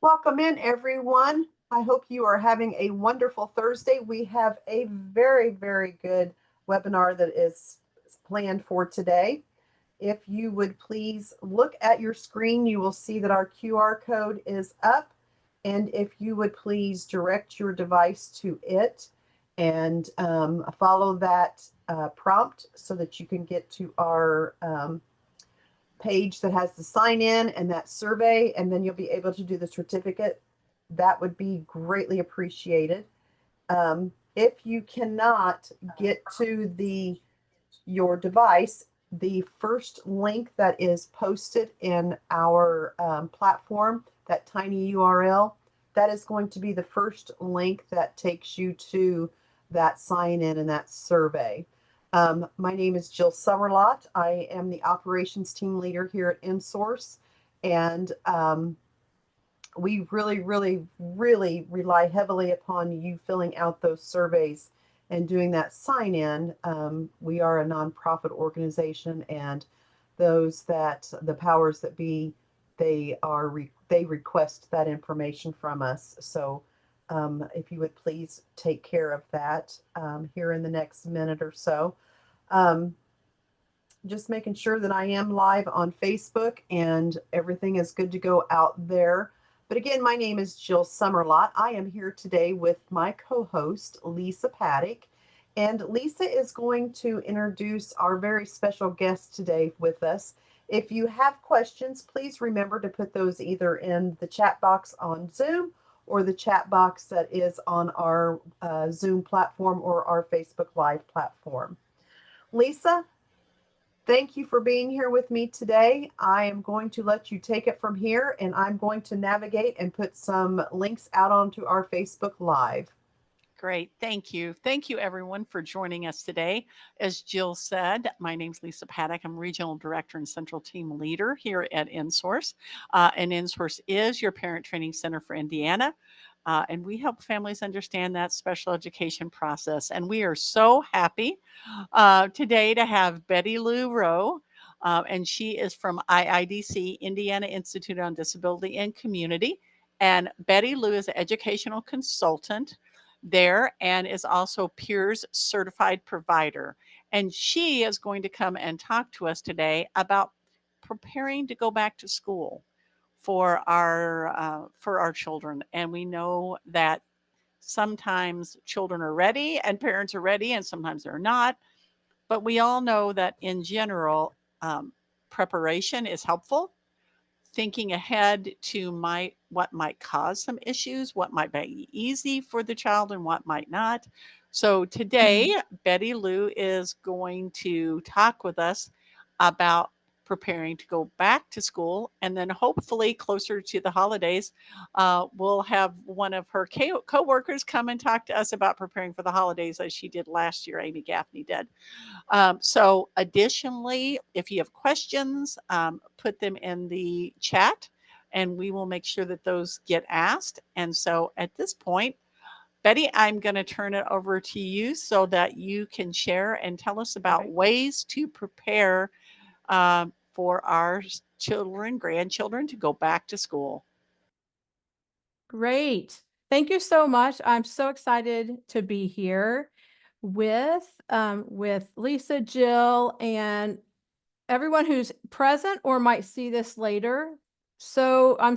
Welcome in, everyone. I hope you are having a wonderful Thursday. We have a very good webinar that is planned for today. If you would please look at your screen, you will see that our QR code is up. And if you would please direct your device to it and follow that prompt so that you can get to our page that has the sign in and that survey, and then you'll be able to do the certificate. That would be greatly appreciated. If you cannot get to your device, the first link that is posted in our platform, that tiny URL, that is going to be the first link that takes you to that sign in and that survey. My name is Jill Summerlot. I am the operations team leader here at InSource, and we really rely heavily upon you filling out those surveys and doing that sign in. We are a nonprofit organization, and the powers that be, they request that information from us. So if you would please take care of that here in the next minute or so. Just making sure that I am live on Facebook and everything is good to go out there. But again, my name is Jill Summerlot. I am here today with my co-host, Lisa Paddock. And Lisa is going to introduce our very special guest today with us. If you have questions, please remember to put those either in the chat box on Zoom or the chat box that is on our Zoom platform or our Facebook Live platform. Lisa, thank you for being here with me today. I am going to let you take it from here, and I'm going to navigate and put some links out onto our Facebook Live. Great. Thank you. Thank you, everyone, for joining us today. As Jill said, my name is Lisa Paddock. I'm Regional Director and Central Team Leader here at InSource. And InSource is your Parent Training Center for Indiana. And we help families understand that special education process. And we are so happy today to have Betty Lou Rowe. And she is from IIDC, Indiana Institute on Disability and Community. And Betty Lou is an educational consultant there and is also Peers Certified Provider. And she is going to come and talk to us today about preparing to go back to school for our children. And we know that sometimes children are ready and parents are ready, and sometimes they're not. But we all know that in general, preparation is helpful. Thinking ahead to what might cause some issues, what might be easy for the child and what might not. So today, Betty Lou is going to talk with us about preparing to go back to school. And then hopefully closer to the holidays, we'll have one of her co-workers come and talk to us about preparing for the holidays as she did last year, Amy Gaffney did. So additionally, if you have questions, put them in the chat and we will make sure that those get asked. And so at this point, Betty, I'm going to turn it over to you so that you can share and tell us about ways to prepare for our children, grandchildren to go back to school. Great. Thank you so much. I'm so excited to be here with Lisa, Jill, and everyone who's present or might see this later. So I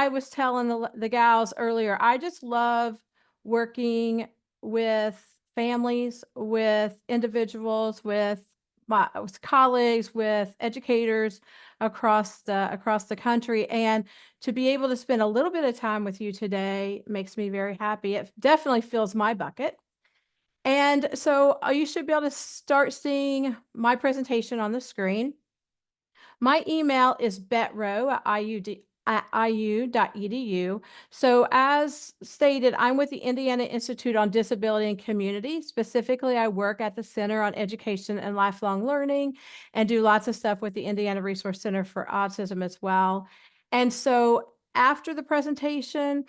was telling the gals earlier, I just love working with families, with individuals, with colleagues, with educators across the country. And to be able to spend a little bit of time with you today makes me very happy. It definitely fills my bucket. And so you should be able to start seeing my presentation on the screen. My email is betrow@iu.edu. So as stated, I'm with the Indiana Institute on Disability and Community. Specifically, I work at the Center on Education and Lifelong Learning and do lots of stuff with the Indiana Resource Center for Autism as well. And so after the presentation,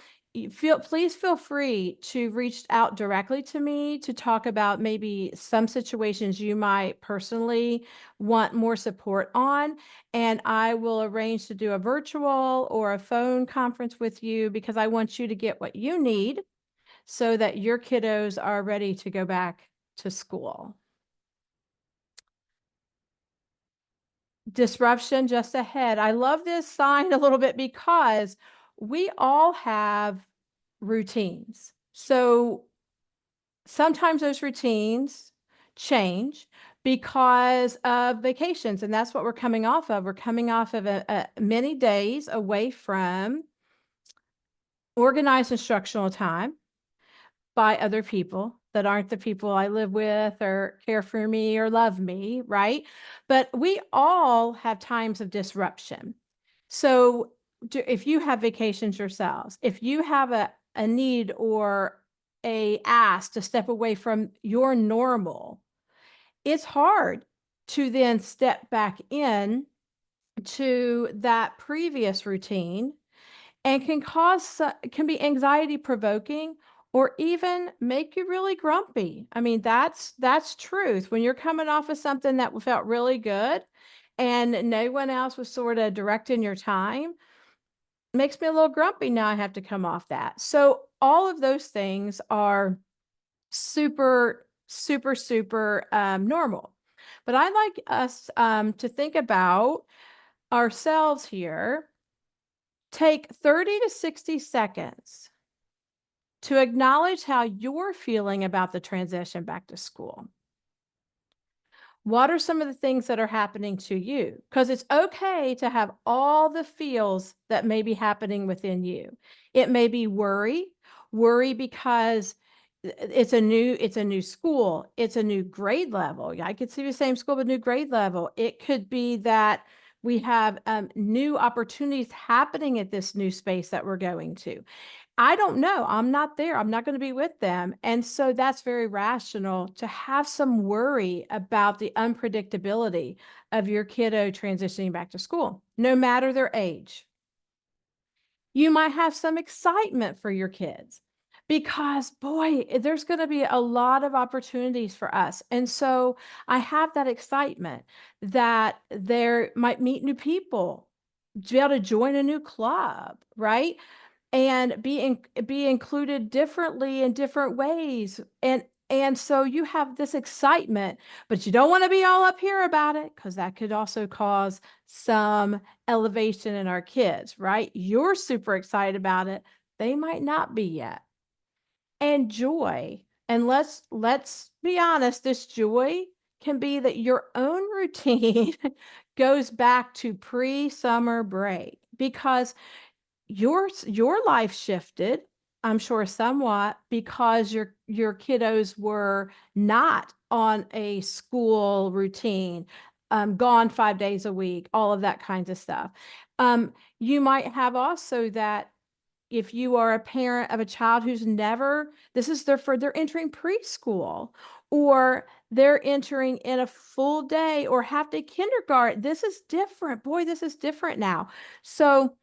please feel free to reach out directly to me to talk about maybe some situations you might personally want more support on. And I will arrange to do a virtual or a phone conference with you, because I want you to get what you need so that your kiddos are ready to go back to school. Disruption just ahead. I love this sign a little bit because we all have routines. So sometimes those routines change because of vacations, and that's what we're coming off of. We're coming off of many days away from organized instructional time by other people that aren't the people I live with or care for me or love me, right? But we all have times of disruption. So if you have vacations yourselves, if you have a need or a ask to step away from your normal, it's hard to then step back in to that previous routine, and can be anxiety provoking or even make you really grumpy. I mean, that's truth. When you're coming off of something that felt really good and no one else was sort of directing your time, makes me a little grumpy. Now I have to come off that. So all of those things are super, super, super normal. But I'd like us to think about ourselves here. Take 30 to 60 seconds to acknowledge how you're feeling about the transition back to school. What are some of the things that are happening to you? Because it's okay to have all the feels that may be happening within you. It may be worry because it's a new school, it's a new grade level. I could see the same school but new grade level. It could be that we have new opportunities happening at this new space that we're going to. I don't know. I'm not there. I'm not going to be with them. And so that's very rational to have some worry about the unpredictability of your kiddo transitioning back to school, no matter their age. You might have some excitement for your kids because, boy, there's going to be a lot of opportunities for us. And so I have that excitement that they might meet new people, to be able to join a new club, right? And be included differently in different ways. And so you have this excitement, but you don't want to be all up here about it, because that could also cause some elevation in our kids, right? You're super excited about it. They might not be yet. And joy. And let's be honest, this joy can be that your own routine goes back to pre-summer break, because your life shifted, I'm sure, somewhat, because your kiddos were not on a school routine, gone 5 days a week, all of that kinds of stuff. You might have also that if you are a parent of a child who's never, they're entering preschool, or they're entering in a full day or half day kindergarten. This is different. Boy, this is different now. So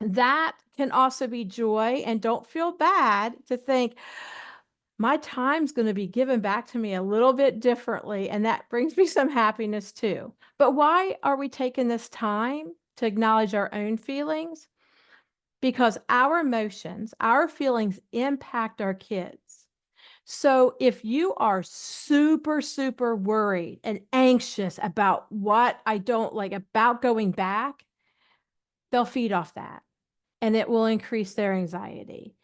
that can also be joy, and don't feel bad to think my time's going to be given back to me a little bit differently. And that brings me some happiness too. But why are we taking this time to acknowledge our own feelings? Because our emotions, our feelings impact our kids. So if you are super, super worried and anxious about what I don't like about going back, they'll feed off that, and it will increase their anxiety.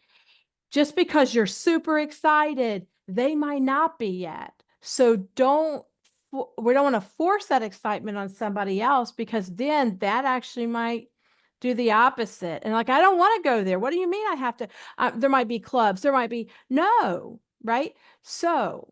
Just because you're super excited, they might not be yet. So we don't want to force that excitement on somebody else, because then that actually might do the opposite. And like, I don't want to go there. What do you mean I have to? There might be clubs. There might be no, right? So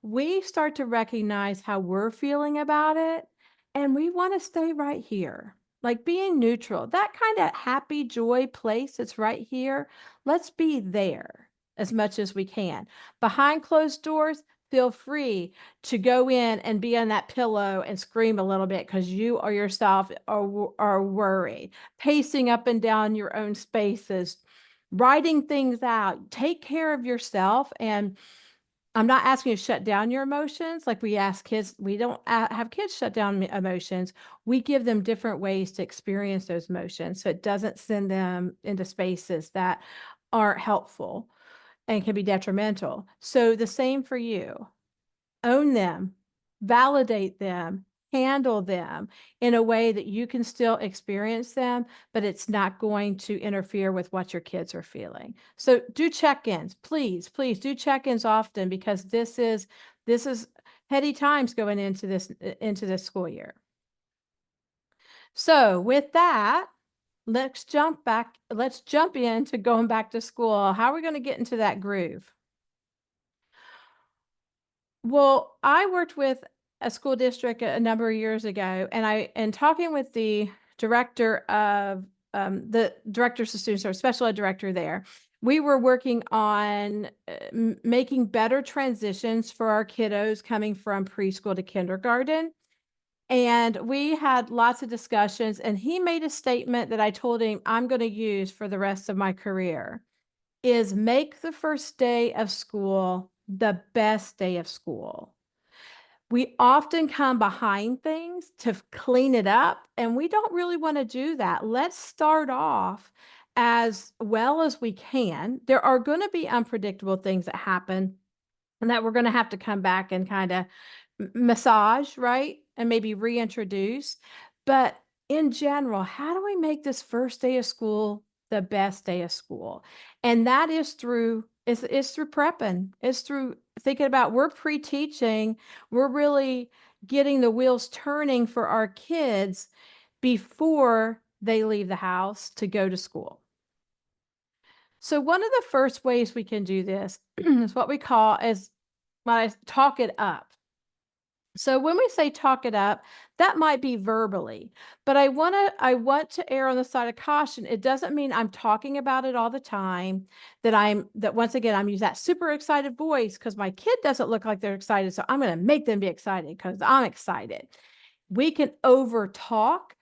we start to recognize how we're feeling about it, and we want to stay right here, like being neutral, that kind of happy joy place that's right here. Let's be there as much as we can. Behind closed doors, feel free to go in and be on that pillow and scream a little bit because you or yourself are worried. Pacing up and down your own spaces, writing things out. Take care of yourself. And I'm not asking you to shut down your emotions like we ask kids. We don't have kids shut down emotions. We give them different ways to experience those emotions so it doesn't send them into spaces that aren't helpful and can be detrimental. So the same for you. Own them, validate them, handle them in a way that you can still experience them, but it's not going to interfere with what your kids are feeling. So do check-ins, please do check-ins often, because this is heady times going into this school year. So with that, let's jump into going back to school. How are we going to get into that groove? Well, I worked with a school district a number of years ago, and talking with the director of the directors of students, or special ed director there, we were working on making better transitions for our kiddos coming from preschool to kindergarten. And we had lots of discussions, and he made a statement that I told him I'm going to use for the rest of my career, is make the first day of school the best day of school. We often come behind things to clean it up, and we don't really want to do that. Let's start off as well as we can. There are going to be unpredictable things that happen and that we're going to have to come back and kind of massage, right? And maybe reintroduce. But in general, how do we make this first day of school the best day of school? And that is through prepping. It's through thinking about, we're pre-teaching, we're really getting the wheels turning for our kids before they leave the house to go to school. So one of the first ways we can do this is what we call talk it up. So when we say talk it up, that might be verbally, but I want to err on the side of caution. It doesn't mean I'm talking about it all the time, that once again, I'm using that super excited voice because my kid doesn't look like they're excited. So I'm going to make them be excited because I'm excited. We can over talk,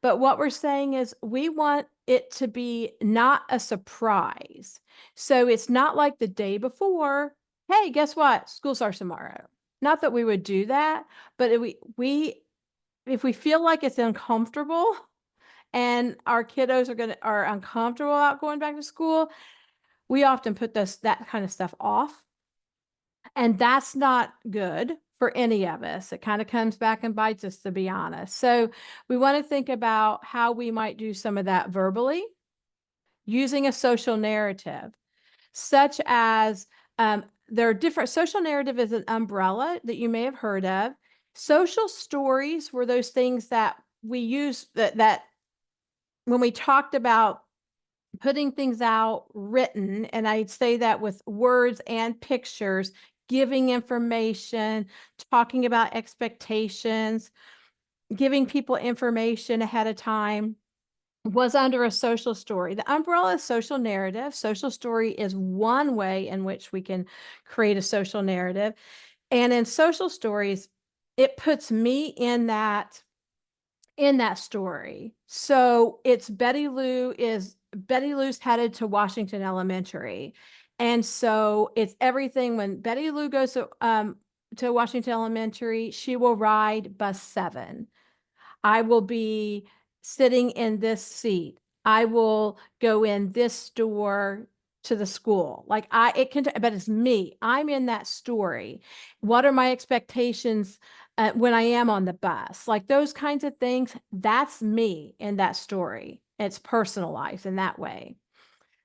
but what we're saying is we want it to be not a surprise. So it's not like the day before, hey, guess what? School starts tomorrow. Not that we would do that, but if we feel like it's uncomfortable and our kiddos are uncomfortable about going back to school, we often put that kind of stuff off. And that's not good for any of us. It kind of comes back and bites us, to be honest. So we want to think about how we might do some of that verbally using a social narrative, such as there are different. Social narrative is an umbrella that you may have heard of. Social stories were those things that we use that when we talked about putting things out written, and I'd say that with words and pictures, giving information, talking about expectations, giving people information ahead of time, was under a social story. The umbrella is social narrative. Social story is one way in which we can create a social narrative. And in social stories, it puts me in that story. So it's Betty Lou's headed to Washington Elementary. And so it's everything. When Betty Lou goes to Washington Elementary, she will ride bus 7. I will be sitting in this seat. I will go in this door to the school. But it's me. I'm in that story. What are my expectations when I am on the bus? Like those kinds of things, that's me in that story. It's personalized in that way.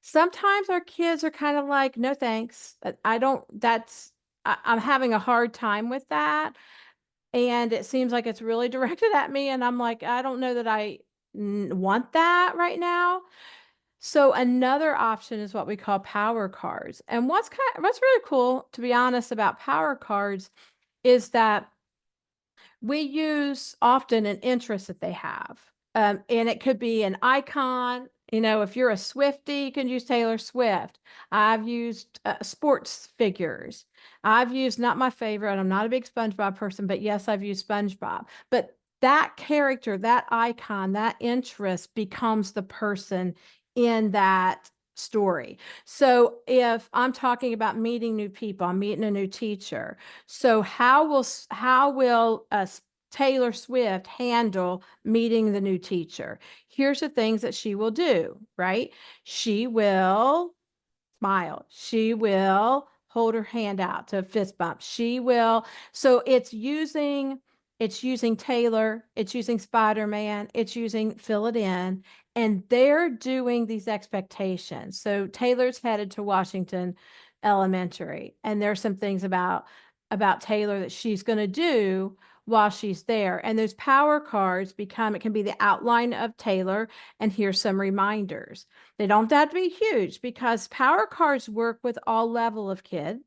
Sometimes our kids are kind of like, no, thanks. I'm having a hard time with that. And it seems like it's really directed at me. And I'm like, I don't know that I want that right now. So another option is what we call power cards. And what's really cool, to be honest, about power cards is that we use often an interest that they have. And it could be an icon, You know, if you're a Swiftie, you can use Taylor Swift. I've used sports figures. I've used, not my favorite, I'm not a big SpongeBob person, but yes, I've used SpongeBob. But that character, that icon, that interest becomes the person in that story. So if I'm talking about meeting new people, I'm meeting a new teacher. So how will Taylor Swift handle meeting the new teacher? Here's the things that she will do, right? She will smile. She will hold her hand out to a fist bump. She will. So it's using Taylor, it's using Spider-Man, it's using fill it in, and they're doing these expectations. So Taylor's headed to Washington Elementary, and there's some things about Taylor that she's going to do while she's there. And those power cards become, it can be the outline of Taylor, and here's some reminders. They don't have to be huge because power cards work with all level of kid.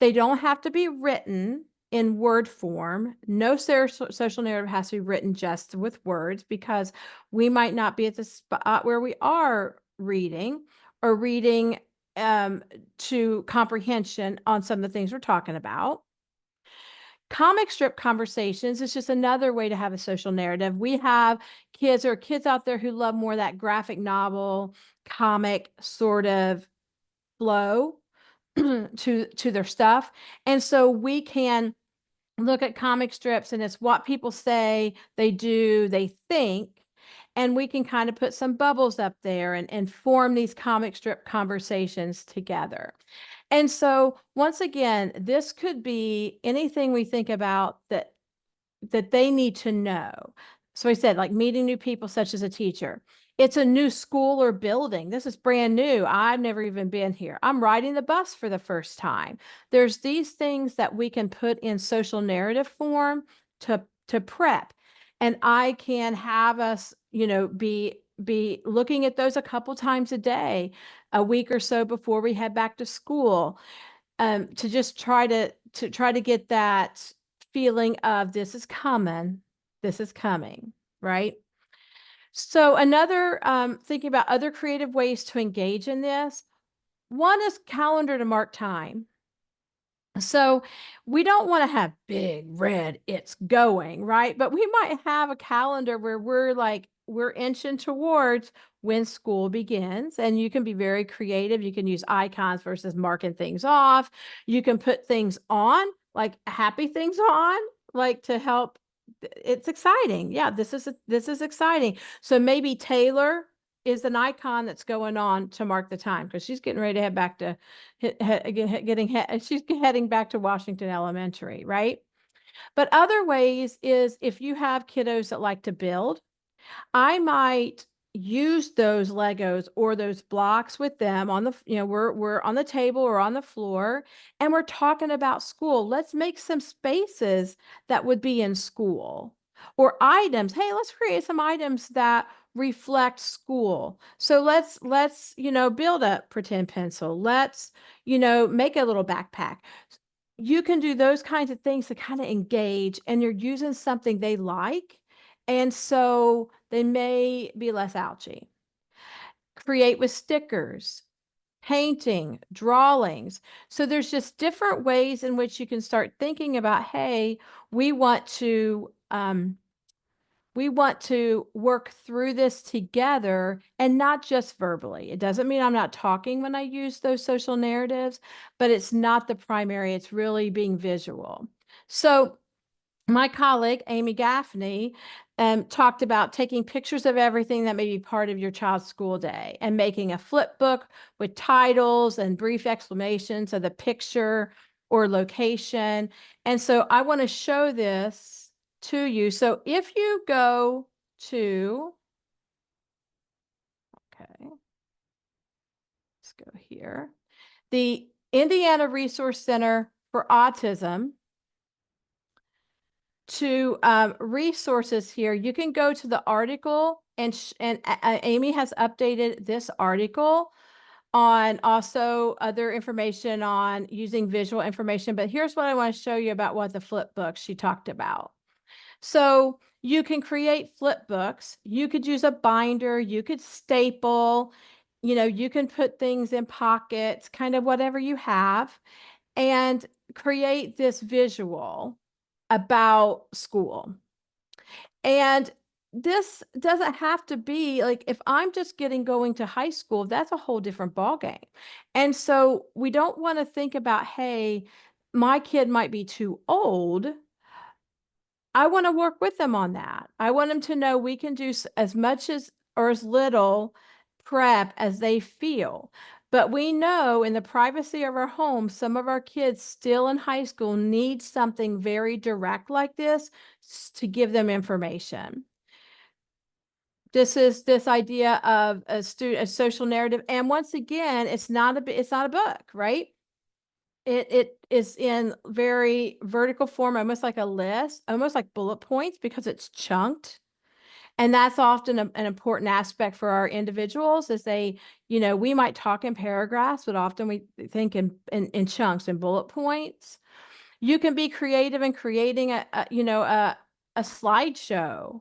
They don't have to be written in word form. No social narrative has to be written just with words because we might not be at the spot where we are reading or reading to comprehension on some of the things we're talking about. Comic strip conversations is just another way to have a social narrative. We have kids out there who love more that graphic novel, comic sort of flow to their stuff. And so we can look at comic strips and it's what people say, they do, they think. And we can kind of put some bubbles up there and form these comic strip conversations together. And so once again, this could be anything we think about that they need to know. So I said, like meeting new people, such as a teacher. It's a new school or building. This is brand new. I've never even been here. I'm riding the bus for the first time. There's these things that we can put in social narrative form to prep. And I can have us, be looking at those a couple times a day, a week or so before we head back to school, to just try to get that feeling of this is coming, right? So another thinking about other creative ways to engage in this, one is calendar to mark time. So we don't want to have big red it's going, right? But we might have a calendar where we're inching towards when school begins, and you can be very creative. You can use icons versus marking things off. You can put things on, like happy things on, like to help. It's exciting. Yeah, this is exciting. So maybe Taylor is an icon that's going on to mark the time because she's getting ready to head back to she's heading back to Washington Elementary, right? But other ways is if you have kiddos that like to build, I might use those Legos or those blocks with them on the, we're on the table or on the floor and we're talking about school. Let's make some spaces that would be in school or items. Hey, let's create some items that reflect school. So let's, build a pretend pencil. Let's, make a little backpack. You can do those kinds of things to kind of engage, and you're using something they like. And so they may be less ouchy. Create with stickers, painting, drawings. So there's just different ways in which you can start thinking about, hey, we want to work through this together and not just verbally. It doesn't mean I'm not talking when I use those social narratives, but it's not the primary. It's really being visual. So my colleague, Amy Gaffney, talked about taking pictures of everything that may be part of your child's school day and making a flip book with titles and brief explanations of the picture or location. And so I want to show this to you. So if you go to, okay, let's go here, the Indiana Resource Center for Autism, to resources here, you can go to the article, and Amy has updated this article on also other information on using visual information. But here's what I want to show you about what the flip book she talked about. So You can create flip books. You could use a binder. You could staple. You can put things in pockets, kind of whatever you have, and create this visual about school. And this doesn't have to be like, if I'm just going to high school, that's a whole different ballgame. And so we don't want to think about, hey, my kid might be too old. I want to work with them on that. I want them to know we can do as much as or as little prep as they feel. But we know in the privacy of our home, some of our kids still in high school need something very direct like this to give them information. This is this idea of a social narrative. And once again, it's not a book, right? It is in very vertical form, almost like a list, almost like bullet points, because it's chunked. And that's often an important aspect for our individuals, is we might talk in paragraphs, but often we think in chunks and bullet points. You can be creative in creating a slideshow.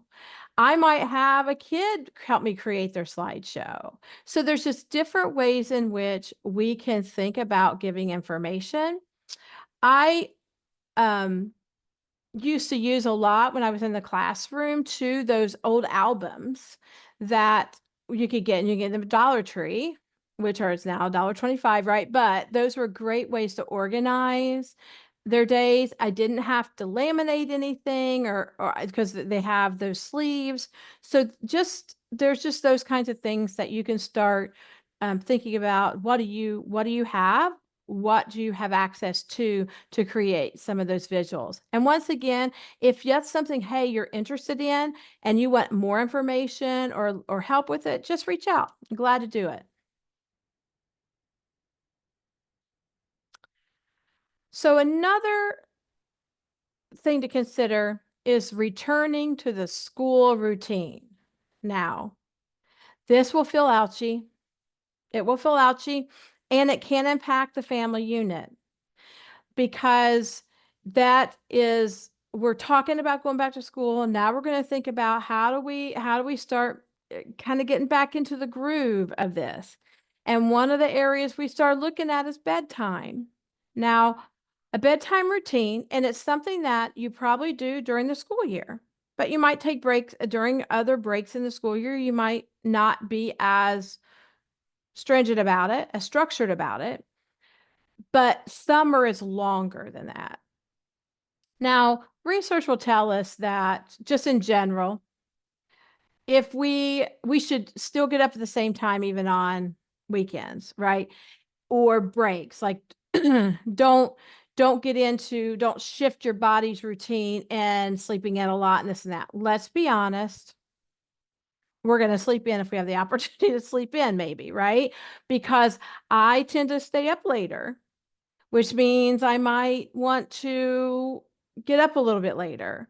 I might have a kid help me create their slideshow. So there's just different ways in which we can think about giving information. I used to use a lot when I was in the classroom too, those old albums that you could get, and you get them at Dollar Tree, which are, it's now $1.25, right? But those were great ways to organize their days. I didn't have to laminate anything or because they have those sleeves. So there's just those kinds of things that you can start thinking about. What do you have? What do you have access to create some of those visuals? And once again, if that's something, hey, you're interested in and you want more information or help with it, just reach out. I'm glad to do it. So another thing to consider is returning to the school routine. Now, this will feel ouchy. It will feel ouchy, and it can impact the family unit, because we're talking about going back to school, and now we're going to think about how do we start kind of getting back into the groove of this. And one of the areas we start looking at is bedtime. Now, a bedtime routine, and it's something that you probably do during the school year, but you might take breaks during other breaks in the school year. You might not be as stringent about it, as structured about it, but summer is longer than that. Now, research will tell us that just in general, if we should still get up at the same time, even on weekends, right? Or breaks, like don't shift your body's routine and sleeping in a lot and this and that. Let's be honest. We're going to sleep in if we have the opportunity to sleep in, maybe, right? Because I tend to stay up later, which means I might want to get up a little bit later.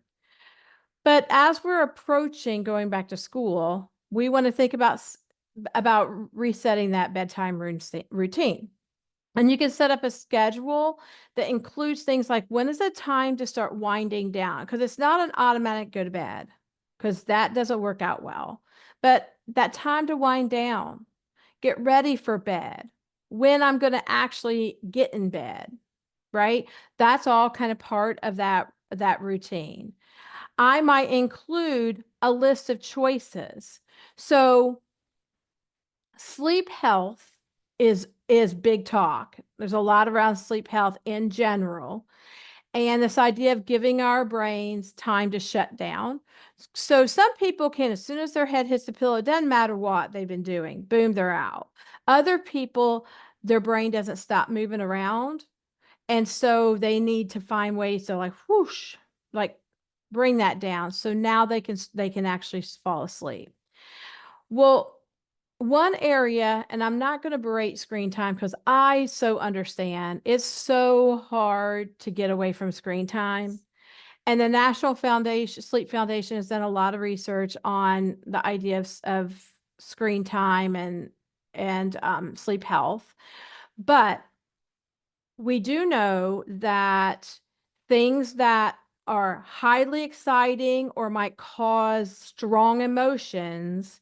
But as we're approaching going back to school, we want to think about resetting that bedtime routine. And you can set up a schedule that includes things like, when is it time to start winding down? Because it's not an automatic go to bed, because that doesn't work out well. But that time to wind down, get ready for bed, when I'm going to actually get in bed, right? That's all kind of part of that routine. I might include a list of choices. So sleep health is big talk. There's a lot around sleep health in general. And this idea of giving our brains time to shut down. So some people can, as soon as their head hits the pillow, it doesn't matter what they've been doing, boom, they're out. Other people, their brain doesn't stop moving around. And so they need to find ways to like whoosh, like bring that down. So now they can actually fall asleep. Well, one area, and I'm not going to berate screen time because I so understand it's so hard to get away from screen time. And the National Sleep Foundation has done a lot of research on the idea of screen time and sleep health. But we do know that things that are highly exciting or might cause strong emotions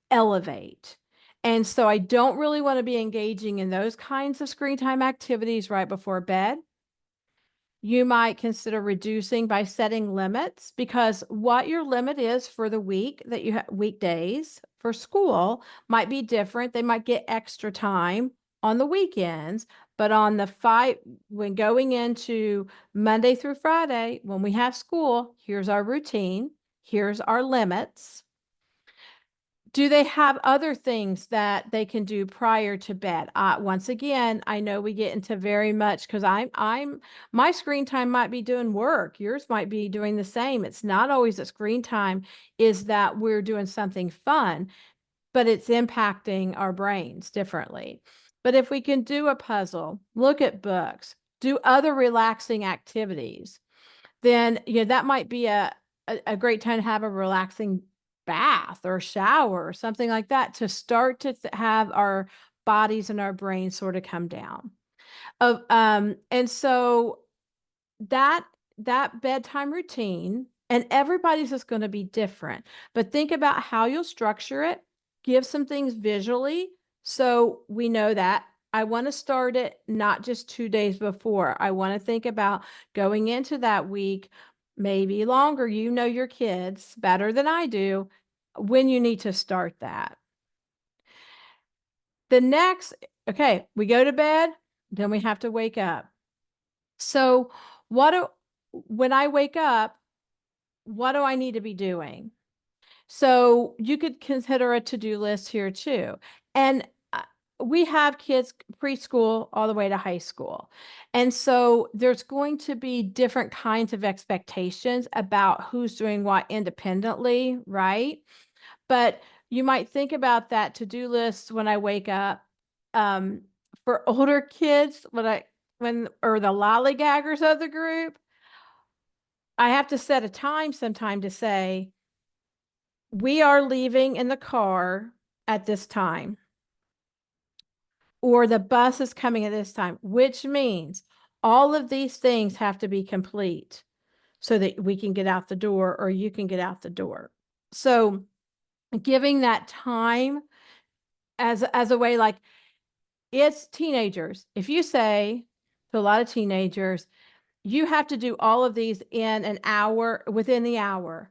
elevate. And so I don't really want to be engaging in those kinds of screen time activities right before bed. You might consider reducing by setting limits, because what your limit is for the week that you have weekdays for school might be different. They might get extra time on the weekends, but on the when going into Monday through Friday, when we have school, here's our routine, here's our limits. Do they have other things that they can do prior to bed? Once again, I know we get into very much, because my screen time might be doing work. Yours might be doing the same. It's not always that screen time is that we're doing something fun, but it's impacting our brains differently. But if we can do a puzzle, look at books, do other relaxing activities, then that might be a great time to have a relaxing bath or shower or something like that, to start to have our bodies and our brains sort of come down. And so that bedtime routine, and everybody's is going to be different, but think about how you'll structure it. Give some things visually, so we know that I want to start it not just 2 days before. I want to think about going into that week, maybe longer. You know your kids better than I do, when you need to start that. Okay, we go to bed, then we have to wake up. So when I wake up, what do I need to be doing? So you could consider a to-do list here too. And we have kids preschool all the way to high school. And so there's going to be different kinds of expectations about who's doing what independently, right? But you might think about that to-do list when I wake up. For older kids, or the lollygaggers of the group, I have to set a time sometime to say, we are leaving in the car at this time, or the bus is coming at this time, which means all of these things have to be complete so that we can get out the door, or you can get out the door. So giving that time as a way, like, it's teenagers. If you say to a lot of teenagers, you have to do all of these in an hour, within the hour,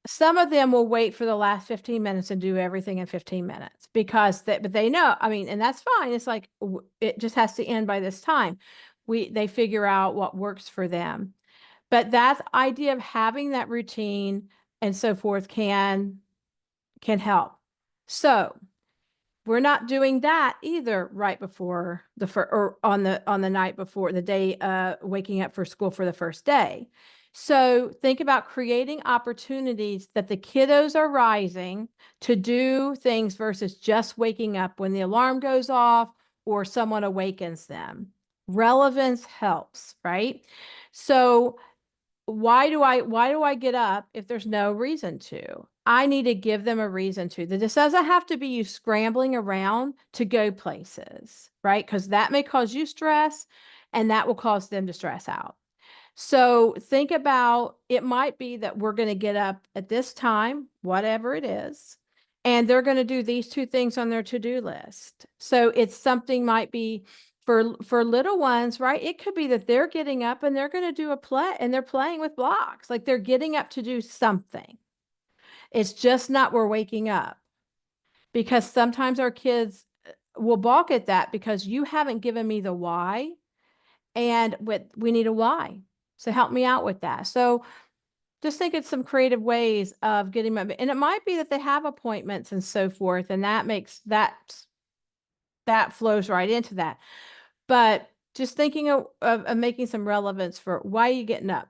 some of them will wait for the last 15 minutes and do everything in 15 minutes, because but they know, I mean, and that's fine. It's like, it just has to end by this time. They figure out what works for them. But that idea of having that routine and so forth can help. So we're not doing that either right before or on the night before the day, waking up for school for the first day. So think about creating opportunities that the kiddos are rising to do things versus just waking up when the alarm goes off or someone awakens them. Relevance helps, right? So why do I get up if there's no reason to? I need to give them a reason to. This doesn't have to be you scrambling around to go places, right? Because that may cause you stress, and that will cause them to stress out. So think about, it might be that we're going to get up at this time, whatever it is, and they're going to do these 2 things on their to-do list. So it's something, might be for little ones, right? It could be that they're getting up and they're going to do a play, and they're playing with blocks. Like, they're getting up to do something. It's just not, we're waking up, because sometimes our kids will balk at that because you haven't given me the why, and we need a why. So help me out with that. So just think of some creative ways of getting them. And it might be that they have appointments and so forth, and that makes that flows right into that. But just thinking of making some relevance for why are you getting up.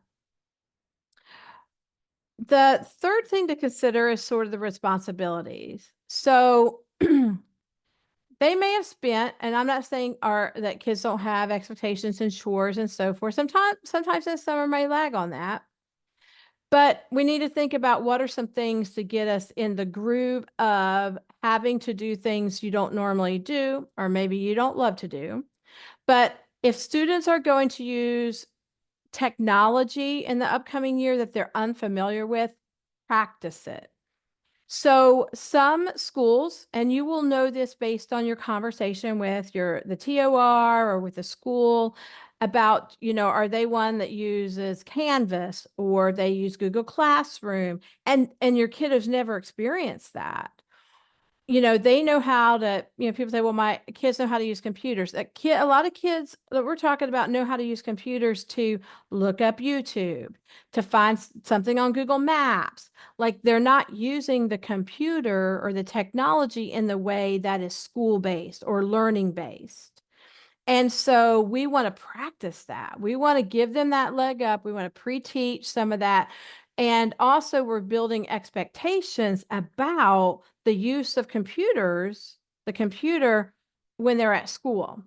The third thing to consider is sort of the responsibilities. So they may have spent, and I'm not saying that kids don't have expectations and chores and so forth. Sometimes in summer may lag on that. But we need to think about what are some things to get us in the groove of having to do things you don't normally do, or maybe you don't love to do. But if students are going to use technology in the upcoming year that they're unfamiliar with, practice it. So some schools, and you will know this based on your conversation with the TOR or with the school about, are they one that uses Canvas or they use Google Classroom, and your kid has never experienced that. They know how to, people say, well, my kids know how to use computers. A lot of kids that we're talking about know how to use computers to look up YouTube, to find something on Google Maps. Like, they're not using the computer or the technology in the way that is school-based or learning-based. And so we want to practice that. We want to give them that leg up. We want to pre-teach some of that. And also, we're building expectations about the use of the computer when they're at school.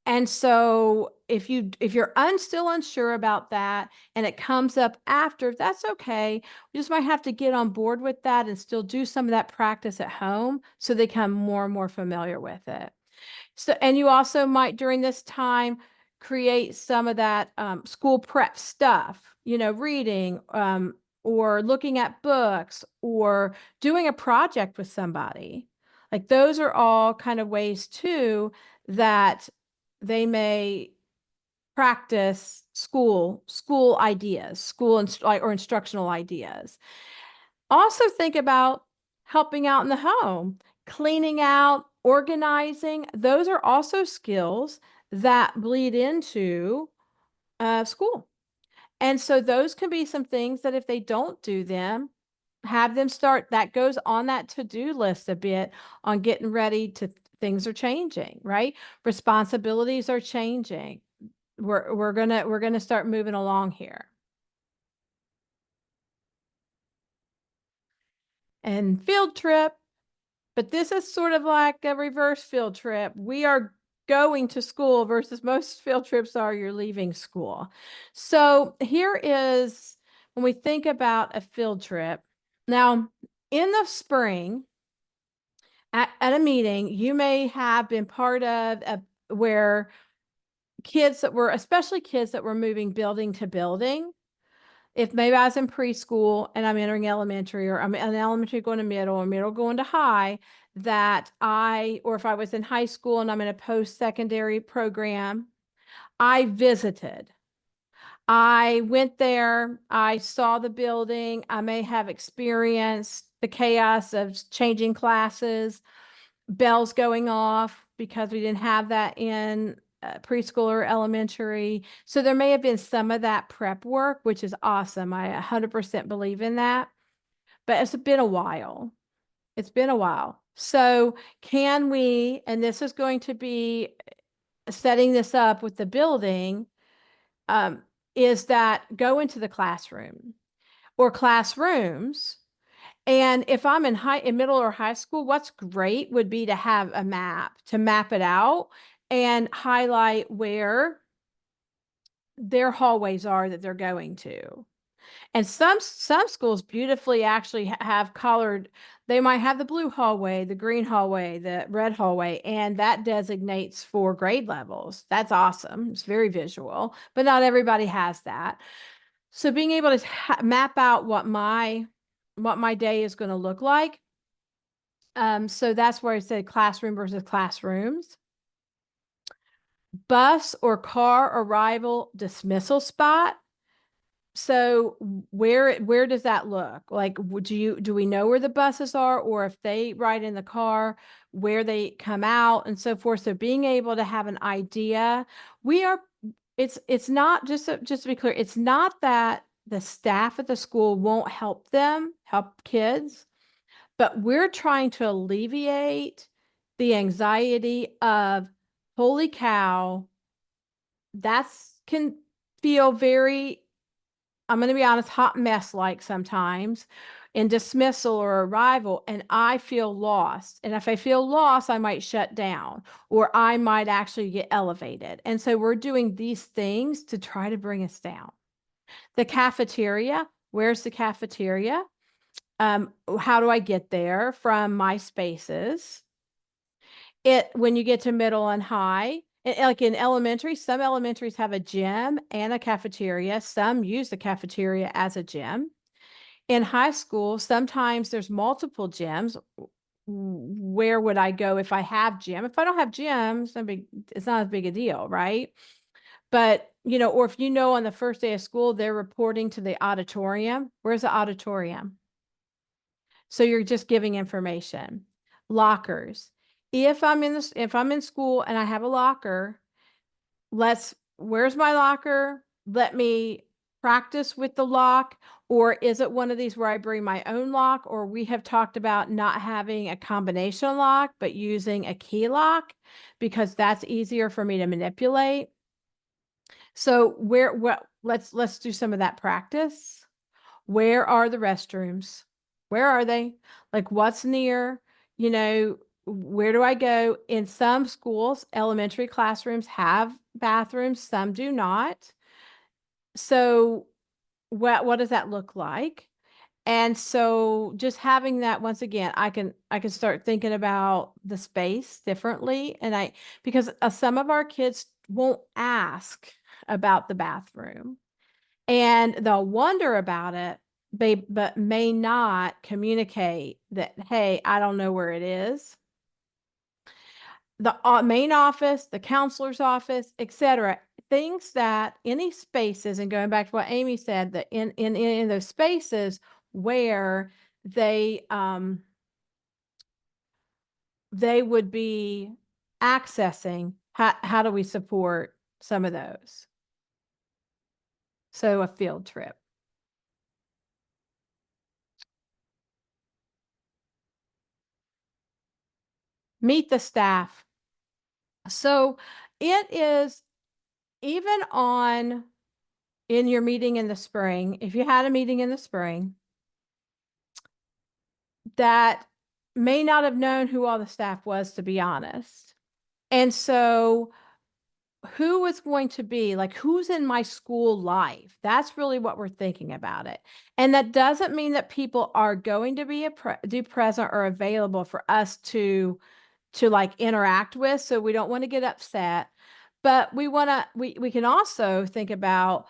And so if you're still unsure about that and it comes up after, that's okay. We just might have to get on board with that and still do some of that practice at home so they become more and more familiar with it. So, and you also might, during this time, create some of that school prep stuff, reading or looking at books or doing a project with somebody. Like, those are all kind of ways too that they may practice school ideas, or instructional ideas. Also think about helping out in the home, cleaning out, organizing. Those are also skills that bleed into school. And so those can be some things that if they don't do them, have them start. That goes on that to-do list a bit on getting ready to, things are changing, right? Responsibilities are changing. We're gonna start moving along here. And field trip. But this is sort of like a reverse field trip. We are going to school versus most field trips are you're leaving school. So here is when we think about a field trip. Now, in the spring, at a meeting, you may have been part of where especially kids that were moving building to building. If maybe I was in preschool and I'm entering elementary, or I'm in elementary going to middle, or middle going to high, or if I was in high school and I'm in a post-secondary program, I visited. I went there, I saw the building, I may have experienced the chaos of changing classes, bells going off because we didn't have that in preschool or elementary. So there may have been some of that prep work, which is awesome. I 100% believe in that. But it's been a while. It's been a while. So can we, and this is going to be setting this up with the building, is that go into the classroom or classrooms. And if I'm in middle or high school, what's great would be to have a map, to map it out and highlight where their hallways are that they're going to. And some schools beautifully actually have colored, they might have the blue hallway, the green hallway, the red hallway, and that designates for grade levels. That's awesome. It's very visual, but not everybody has that. So being able to map out what my day is going to look like. So that's where I said classroom versus classrooms. Bus or car arrival dismissal spot. So where does that look? Like, do we know where the buses are, or if they ride in the car, where they come out and so forth? So being able to have an idea, it's not just to be clear, it's not that the staff at the school won't help kids, but we're trying to alleviate the anxiety of, holy cow, can feel very, I'm going to be honest, hot mess like sometimes in dismissal or arrival, and I feel lost. And if I feel lost, I might shut down or I might actually get elevated. And so we're doing these things to try to bring us down. The cafeteria, where's the cafeteria? How do I get there from my spaces? When you get to middle and high, like in elementary, some elementaries have a gym and a cafeteria. Some use the cafeteria as a gym. In high school, sometimes there's multiple gyms. Where would I go if I have gym? If I don't have gym, it's not as big a deal, right? But, or if on the first day of school, they're reporting to the auditorium. Where's the auditorium? So you're just giving information. Lockers. If I'm in school and I have a locker, where's my locker? Let me practice with the lock. Or is it one of these where I bring my own lock? Or we have talked about not having a combination lock, but using a key lock because that's easier for me to manipulate. So let's do some of that practice. Where are the restrooms? Where are they? Like what's near? Where do I go? In some schools, elementary classrooms have bathrooms, some do not. So what does that look like? And so just having that, once again, I can start thinking about the space differently. And because some of our kids won't ask about the bathroom and they'll wonder about it, but may not communicate that, hey, I don't know where it is. The main office, the counselor's office, etc. Things that any spaces, and going back to what Amy said, that in those spaces where they would be accessing, how do we support some of those? So a field trip. Meet the staff. So it is even in your meeting in the spring, if you had a meeting in the spring, that may not have known who all the staff was, to be honest. And so who is going to be like, who's in my school life? That's really what we're thinking about it. And that doesn't mean that people are going to be present or available for us to like interact with. So we don't want to get upset, but we can also think about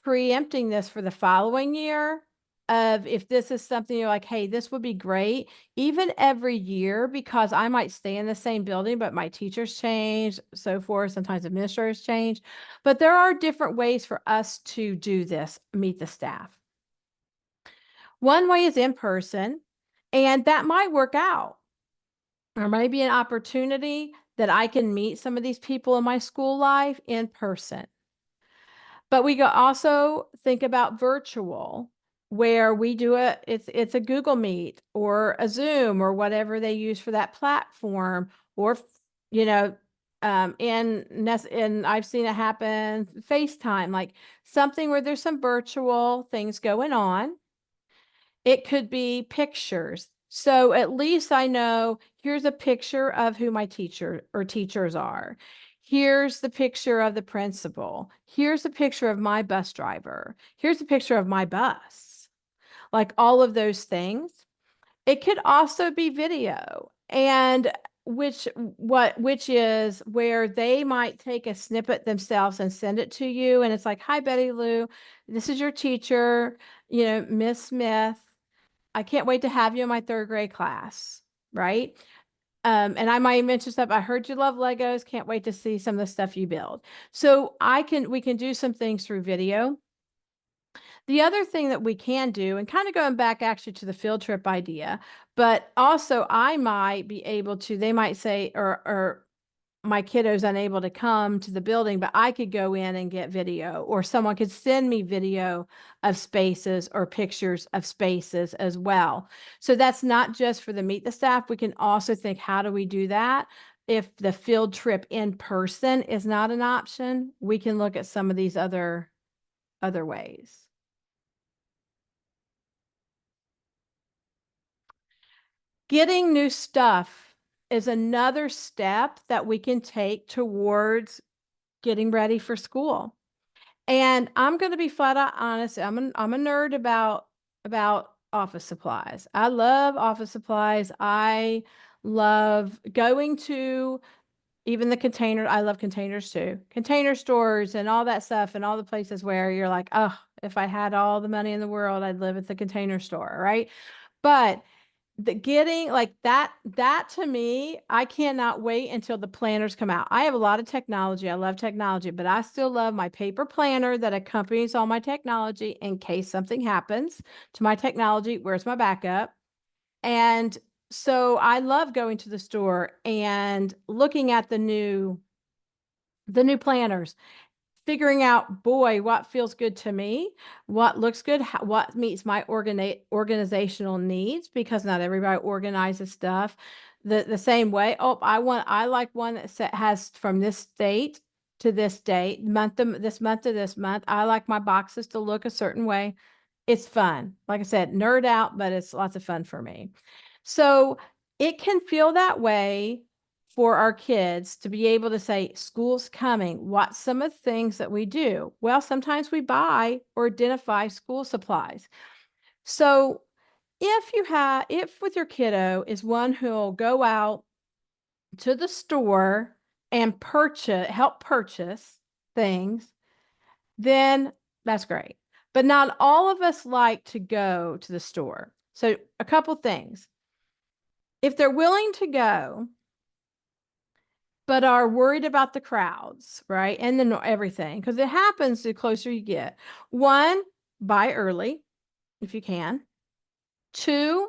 preempting this for the following year of if this is something you're like, hey, this would be great, even every year, because I might stay in the same building, but my teachers change, so forth. Sometimes administrators change, but there are different ways for us to do this, meet the staff. One way is in person, and that might work out. There might be an opportunity that I can meet some of these people in my school life in person. But we can also think about virtual, where we do it's a Google Meet or a Zoom or whatever they use for that platform, or and I've seen it happen, FaceTime, like something where there's some virtual things going on. It could be pictures. So at least I know here's a picture of who my teacher or teachers are. Here's the picture of the principal. Here's a picture of my bus driver. Here's a picture of my bus. Like all of those things. It could also be video, and which is where they might take a snippet themselves and send it to you. And it's like, hi, Betty Lou, this is your teacher, Miss Smith. I can't wait to have you in my third grade class, right? And I might mention stuff. I heard you love Legos. Can't wait to see some of the stuff you build. So we can do some things through video. The other thing that we can do, and kind of going back actually to the field trip idea, but also I might be able to, they might say, or my kiddo's unable to come to the building, but I could go in and get video, or someone could send me video of spaces or pictures of spaces as well. So that's not just for the meet the staff. We can also think, how do we do that? If the field trip in person is not an option, we can look at some of these other ways. Getting new stuff is another step that we can take towards getting ready for school. And I'm going to be flat out honest. I'm a nerd about office supplies. I love office supplies. I love going to even the container, I love containers too. Container stores and all that stuff and all the places where you're like, oh, if I had all the money in the world, I'd live at the container store, right? But the getting like that to me, I cannot wait until the planners come out. I have a lot of technology. I love technology, but I still love my paper planner that accompanies all my technology in case something happens to my technology. Where's my backup? And so I love going to the store and looking at the new planners, figuring out, boy, what feels good to me, what looks good, what meets my organizational needs, because not everybody organizes stuff the same way. Oh, I like one that has from this date to this date, this month to this month. I like my boxes to look a certain way. It's fun. Like I said, nerd out, but it's lots of fun for me. So it can feel that way for our kids to be able to say, school's coming. What's some of the things that we do? Well, sometimes we buy or identify school supplies. So if with your kiddo is one who'll go out to the store and help purchase things, then that's great. But not all of us like to go to the store. So a couple things. If they're willing to go, but are worried about the crowds, right? And then everything, because it happens the closer you get. One, buy early if you can. Two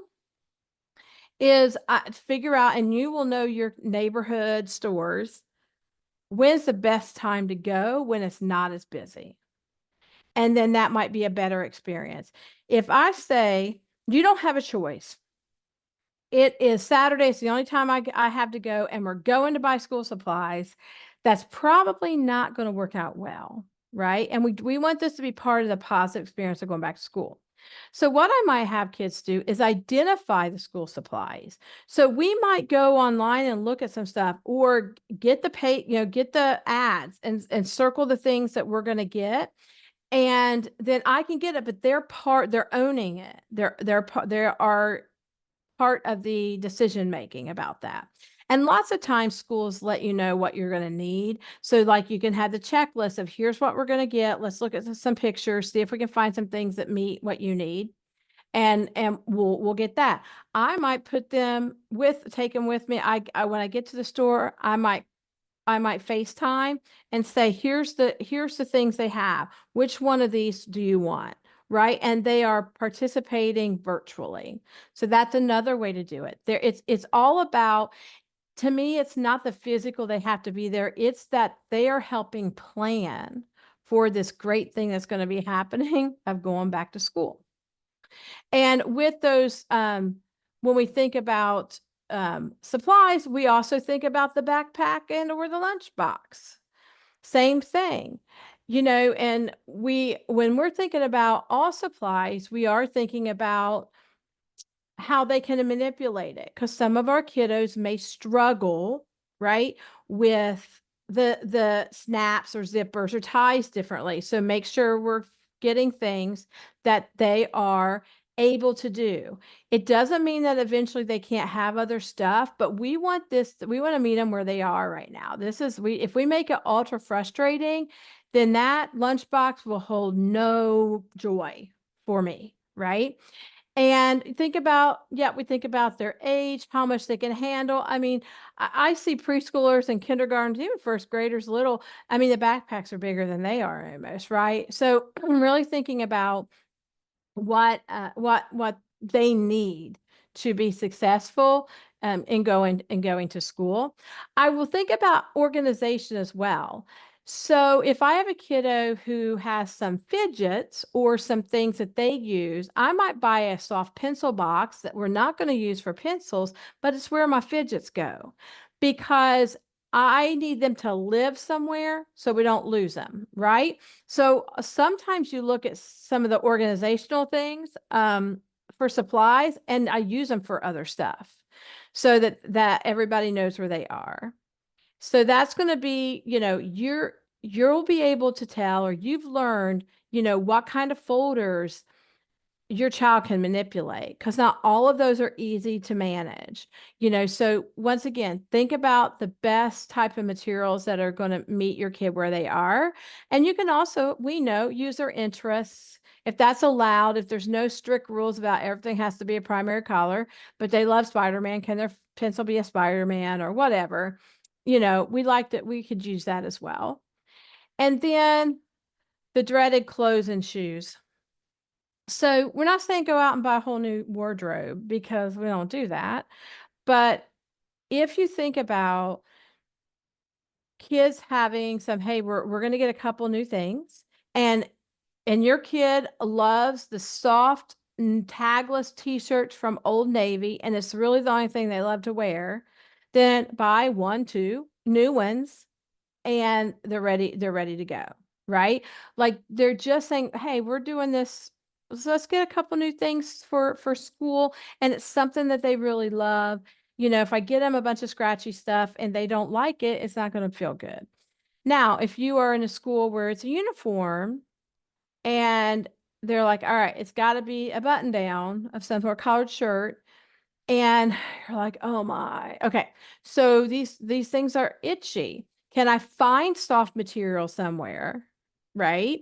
is figure out, and you will know your neighborhood stores, when's the best time to go when it's not as busy. And then that might be a better experience. If I say, you don't have a choice, it is Saturday. It's the only time I have to go, and we're going to buy school supplies. That's probably not going to work out well, right? And we want this to be part of the positive experience of going back to school. So what I might have kids do is identify the school supplies. So we might go online and look at some stuff, or get get the ads and circle the things that we're going to get. And then I can get it, but they're owning it. They are part of the decision making about that. And lots of times schools let you know what you're going to need. So like you can have the checklist of here's what we're going to get. Let's look at some pictures, see if we can find some things that meet what you need. And we'll get that. I might take them with me. When I get to the store, I might FaceTime and say, here's the things they have. Which one of these do you want? Right. And they are participating virtually. So that's another way to do it. It's all about, to me, it's not the physical, they have to be there. It's that they are helping plan for this great thing that's going to be happening of going back to school. And with those, when we think about supplies, we also think about the backpack or the lunchbox. Same thing, and when we're thinking about all supplies, we are thinking about how they can manipulate it, because some of our kiddos may struggle, right, with the snaps or zippers or ties differently. So make sure we're getting things that they are able to do. It doesn't mean that eventually they can't have other stuff, but we want to meet them where they are right now. If we make it ultra frustrating, then that lunchbox will hold no joy for me, right? And we think about their age, how much they can handle. I mean, I see preschoolers and kindergartens, even first graders, the backpacks are bigger than they are almost, right? So I'm really thinking about what they need to be successful in going to school. I will think about organization as well. So if I have a kiddo who has some fidgets or some things that they use, I might buy a soft pencil box that we're not going to use for pencils, but it's where my fidgets go, because I need them to live somewhere so we don't lose them, right? So sometimes you look at some of the organizational things for supplies, and I use them for other stuff so that everybody knows where they are. So that's going to be, you'll be able to tell, or you've learned, what kind of folders your child can manipulate, because not all of those are easy to manage. So once again, think about the best type of materials that are going to meet your kid where they are. And you can also, we know, use their interests if that's allowed. If there's no strict rules about everything has to be a primary color, but they love Spider-Man, can their pencil be a Spider-Man or whatever? We like that. We could use that as well. And then the dreaded clothes and shoes. So we're not saying go out and buy a whole new wardrobe, because we don't do that. But if you think about kids having some, hey, we're going to get a couple new things, and your kid loves the soft tagless t-shirts from Old Navy, and it's really the only thing they love to wear, then buy 1, 2 new ones, and they're ready to go, right? Like, they're just saying, hey, we're doing this, so let's get a couple new things for school, and it's something that they really love. If I get them a bunch of scratchy stuff and they don't like it, it's not going to feel good. Now, if you are in a school where it's a uniform and they're like, all right, it's got to be a button down of some sort, collared shirt, and you're like, oh my, okay. So these things are itchy. Can I find soft material somewhere? Right.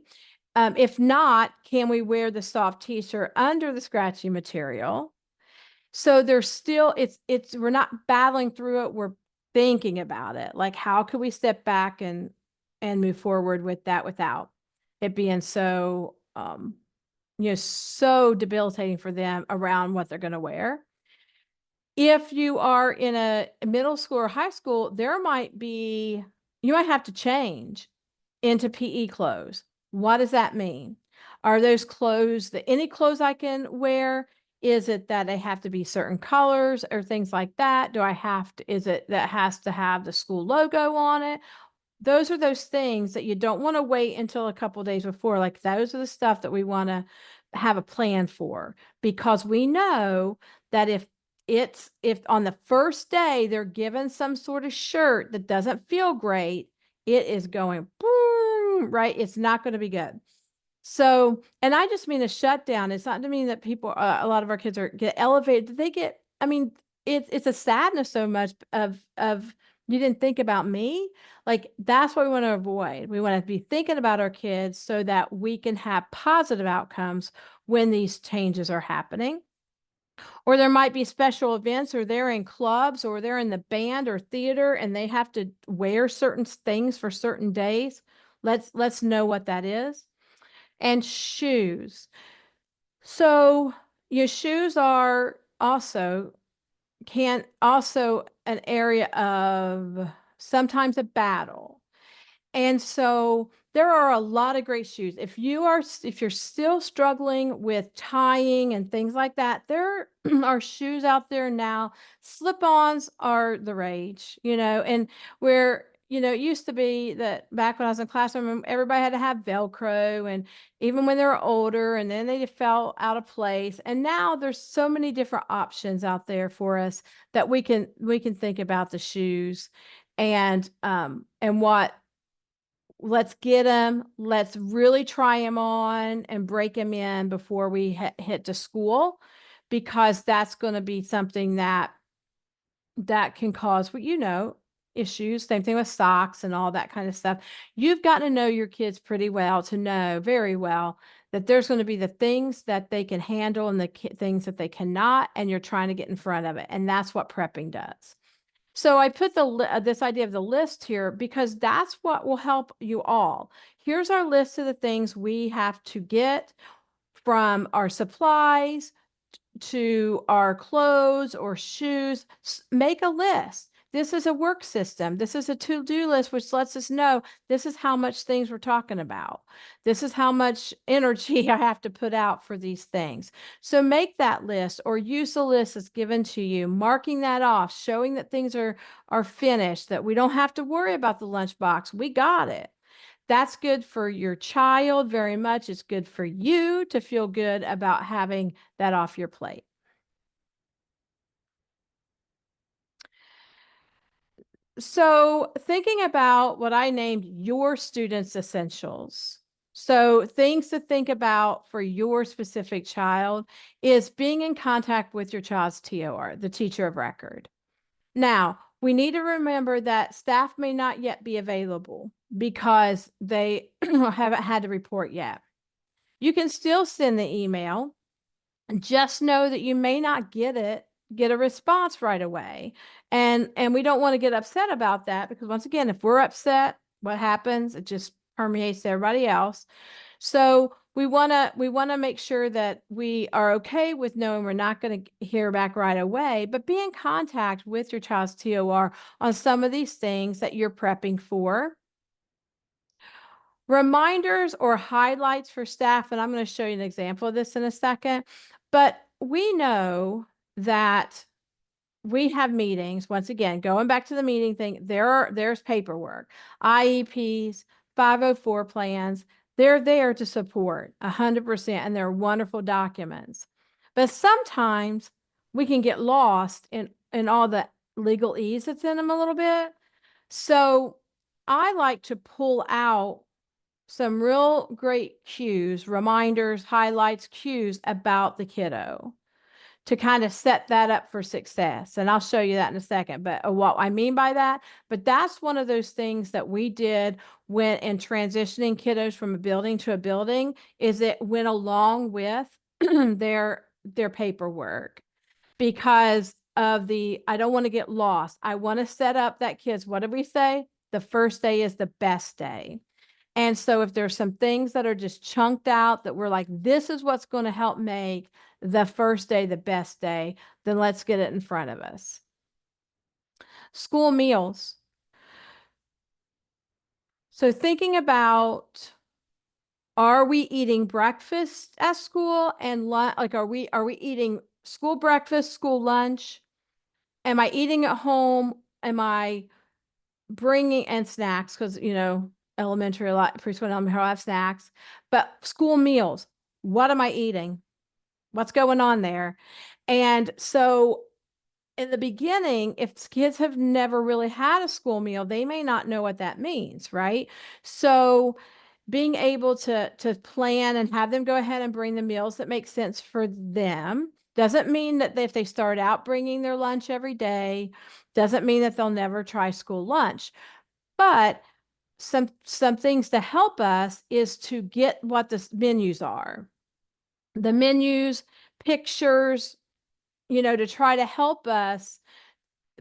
If not, can we wear the soft t-shirt under the scratchy material? So there's still, we're not battling through it. We're thinking about it. Like, how could we step back and move forward with that without it being so, so debilitating for them around what they're going to wear. If you are in a middle school or high school, you might have to change into PE clothes. What does that mean? Are those clothes any clothes I can wear? Is it that they have to be certain colors or things like that? Is it that has to have the school logo on it? Those are those things that you don't want to wait until a couple days before. Like, those are the stuff that we want to have a plan for, because we know that if on the first day they're given some sort of shirt that doesn't feel great, it is going boom, right? It's not going to be good. So, and I just mean a shutdown. It's not to mean that a lot of our kids get elevated. I mean, it's a sadness so much of you didn't think about me. Like, that's what we want to avoid. We want to be thinking about our kids so that we can have positive outcomes when these changes are happening. Or there might be special events, or they're in clubs, or they're in the band or theater, and they have to wear certain things for certain days. Let's know what that is. And shoes. So your shoes are also an area of sometimes a battle. And so there are a lot of great shoes. If you're still struggling with tying and things like that, there are shoes out there now. Slip-ons are the rage, and where, it used to be that back when I was in classroom, everybody had to have Velcro, and even when they were older, and then they fell out of place. And now there's so many different options out there for us that we can think about the shoes and what. Let's get them. Let's really try them on and break them in before we hit to school, because that's going to be something that can cause, issues. Same thing with socks and all that kind of stuff. You've got to know your kids pretty well to know very well that there's going to be the things that they can handle and the things that they cannot, and you're trying to get in front of it. And that's what prepping does. So I put this idea of the list here because that's what will help you all. Here's our list of the things we have to get, from our supplies to our clothes or shoes. Make a list. This is a work system. This is a to-do list, which lets us know this is how much things we're talking about. This is how much energy I have to put out for these things. So make that list, or use the list that's given to you, marking that off, showing that things are finished, that we don't have to worry about the lunchbox. We got it. That's good for your child very much. It's good for you to feel good about having that off your plate. So thinking about what I named your students' essentials, So things to think about for your specific child is being in contact with your child's TOR, the teacher of record. Now, we need to remember that staff may not yet be available because they haven't had to report yet. You can still send the email. Just know that you may not get a response right away. And we don't want to get upset about that, because once again, if we're upset, what happens? It just permeates to everybody else. So we want to make sure that we are okay with knowing we're not going to hear back right away, but be in contact with your child's TOR on some of these things that you're prepping for. Reminders or highlights for staff, and I'm going to show you an example of this in a second, but we know that we have meetings. Once again, going back to the meeting thing, there's paperwork, IEPs, 504 plans. They're there to support 100%, and they're wonderful documents. But sometimes we can get lost in all the legalese that's in them a little bit. So I like to pull out some real great cues, reminders, highlights, cues about the kiddo to kind of set that up for success. And I'll show you that in a second, but what I mean by that, but that's one of those things that we did when in transitioning kiddos from a building to a building, is it went along with their paperwork, because of I don't want to get lost. I want to set up that kids, what did we say? The first day is the best day. And so if there's some things that are just chunked out that we're like, this is what's going to help make the first day the best day, then let's get it in front of us. School meals. So thinking about, are we eating breakfast at school and lunch? Like, are we eating school breakfast, school lunch? Am I eating at home? Am I bringing and snacks? Because, elementary, a lot, preschool, elementary, I have snacks, but school meals, what am I eating? What's going on there? And so in the beginning, if kids have never really had a school meal, they may not know what that means, right? So being able to plan and have them go ahead and bring the meals that make sense for them doesn't mean that if they start out bringing their lunch every day, doesn't mean that they'll never try school lunch. But some things to help us is to get what the menus are. The menus, pictures, to try to help us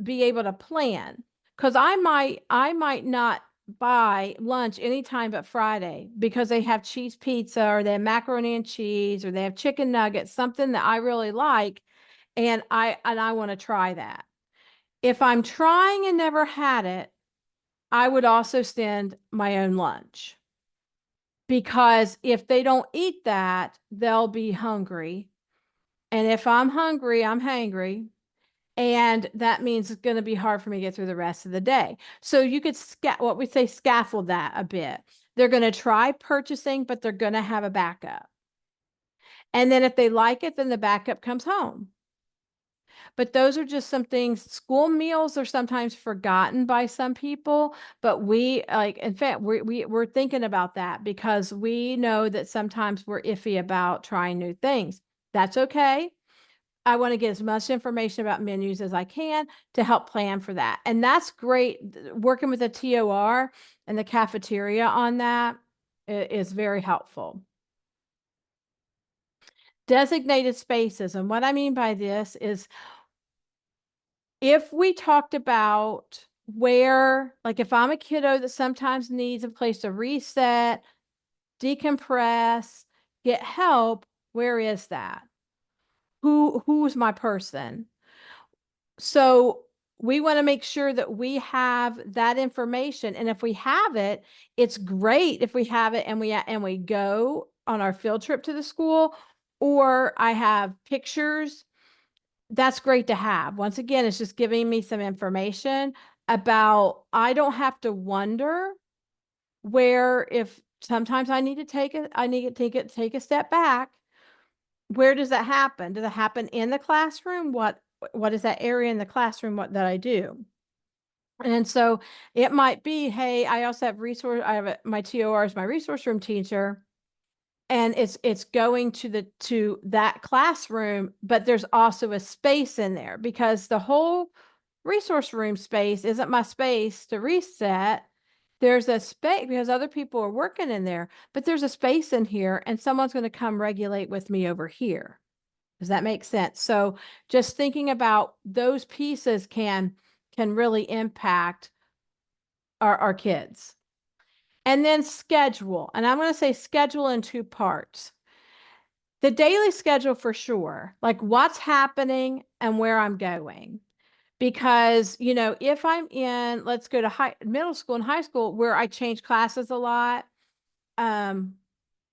be able to plan. Because I might not buy lunch anytime but Friday, because they have cheese pizza, or they have macaroni and cheese, or they have chicken nuggets, something that I really like, and I want to try that. If I'm trying and never had it, I would also send my own lunch, because if they don't eat that, they'll be hungry. And if I'm hungry, I'm hangry. And that means it's going to be hard for me to get through the rest of the day. So you could what we say, scaffold that a bit. They're going to try purchasing, but they're going to have a backup. And then if they like it, then the backup comes home. But those are just some things. School meals are sometimes forgotten by some people, but we, like, in fact, we're thinking about that, because we know that sometimes we're iffy about trying new things. That's okay. I want to get as much information about menus as I can to help plan for that. And that's great. Working with a TOR and the cafeteria on that is very helpful. Designated spaces. And what I mean by this is, if we talked about where, like, if I'm a kiddo that sometimes needs a place to reset, decompress, get help, where is that? Who's my person? So we want to make sure that we have that information. And if we have it, it's great if we have it and we go on our field trip to the school, or I have pictures. That's great to have. Once again, it's just giving me some information about, I don't have to wonder where, if sometimes I need to take a step back. Where does that happen? Does it happen in the classroom? What is that area in the classroom that I do? And so it might be, hey, I also have my TOR is my resource room teacher. And it's going to that classroom, but there's also a space in there because the whole resource room space isn't my space to reset. There's a space because other people are working in there, but there's a space in here and someone's going to come regulate with me over here. Does that make sense? So just thinking about those pieces can really impact our kids. And then schedule. And I'm going to say schedule in two parts. The daily schedule for sure, like what's happening and where I'm going. Because, if I'm in, let's go to middle school and high school where I change classes a lot, or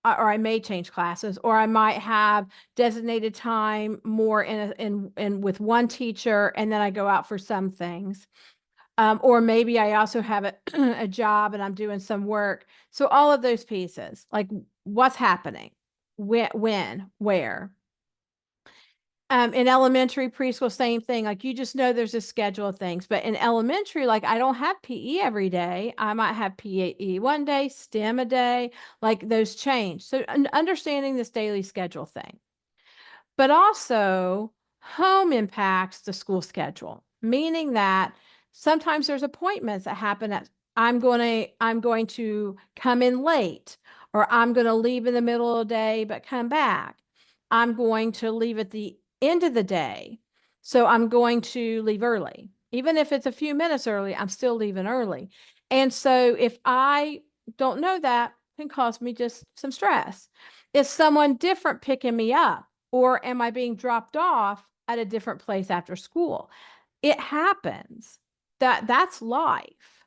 I may change classes, or I might have designated time more in with one teacher, and then I go out for some things. Or maybe I also have a job and I'm doing some work. So all of those pieces, like what's happening, when, where. In elementary, preschool, same thing. Like you just know there's a schedule of things. But in elementary, like I don't have PE every day. I might have PE one day, STEM a day, like those change. So understanding this daily schedule thing. But also home impacts the school schedule, meaning that sometimes there's appointments that happen at I'm going to come in late, or I'm going to leave in the middle of the day but come back. I'm going to leave at the end of the day. So I'm going to leave early. Even if it's a few minutes early, I'm still leaving early. And so if I don't know that, it can cause me just some stress. Is someone different picking me up? Or am I being dropped off at a different place after school? It happens. That's life.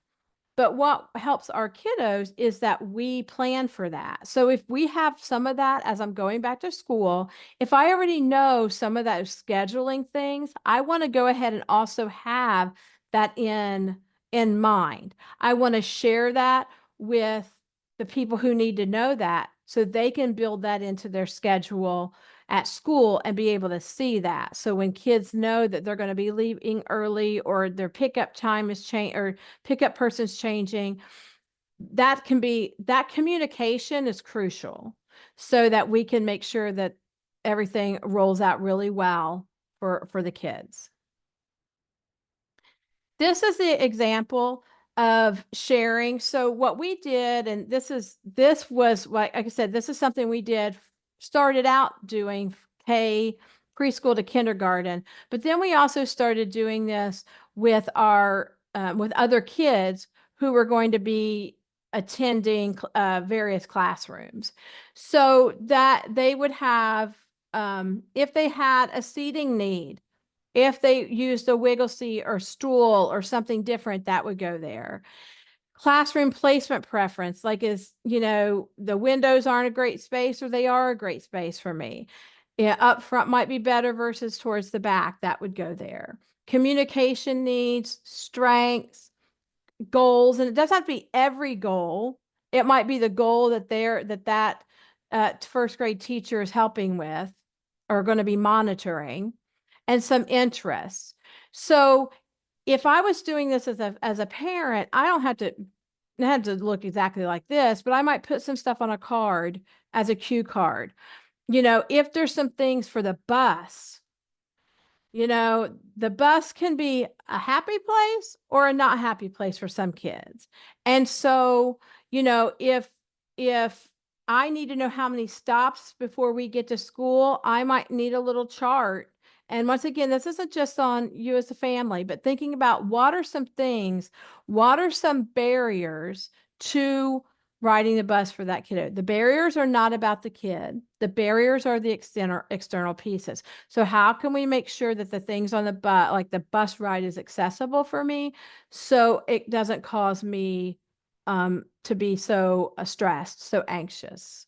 But what helps our kiddos is that we plan for that. So if we have some of that as I'm going back to school, if I already know some of those scheduling things, I want to go ahead and also have that in mind. I want to share that with the people who need to know that so they can build that into their schedule at school and be able to see that. So when kids know that they're going to be leaving early or their pickup time is changed or pickup person's changing, that communication is crucial so that we can make sure that everything rolls out really well for the kids. This is the example of sharing. So what we did, and this was like I said, this is something we started out doing preschool to kindergarten, but then we also started doing this with with other kids who were going to be attending various classrooms, so that they would have, if they had a seating need, if they used a wiggle seat or stool or something different, that would go there. Classroom placement preference, like the windows aren't a great space or they are a great space for me. Yeah, up front might be better versus towards the back, that would go there. Communication needs, strengths, goals, and it doesn't have to be every goal. It might be the goal that first grade teacher is helping with or going to be monitoring, and some interests. So if I was doing this as a parent, I don't have to look exactly like this, but I might put some stuff on a card as a cue card. If there's some things for the bus, the bus can be a happy place or a not happy place for some kids. And so, if I need to know how many stops before we get to school, I might need a little chart. And once again, this isn't just on you as a family, but thinking about what are some barriers to riding the bus for that kiddo. The barriers are not about the kid. The barriers are the external pieces. So how can we make sure that the things on the bus, like the bus ride, is accessible for me so it doesn't cause me to be so stressed, so anxious?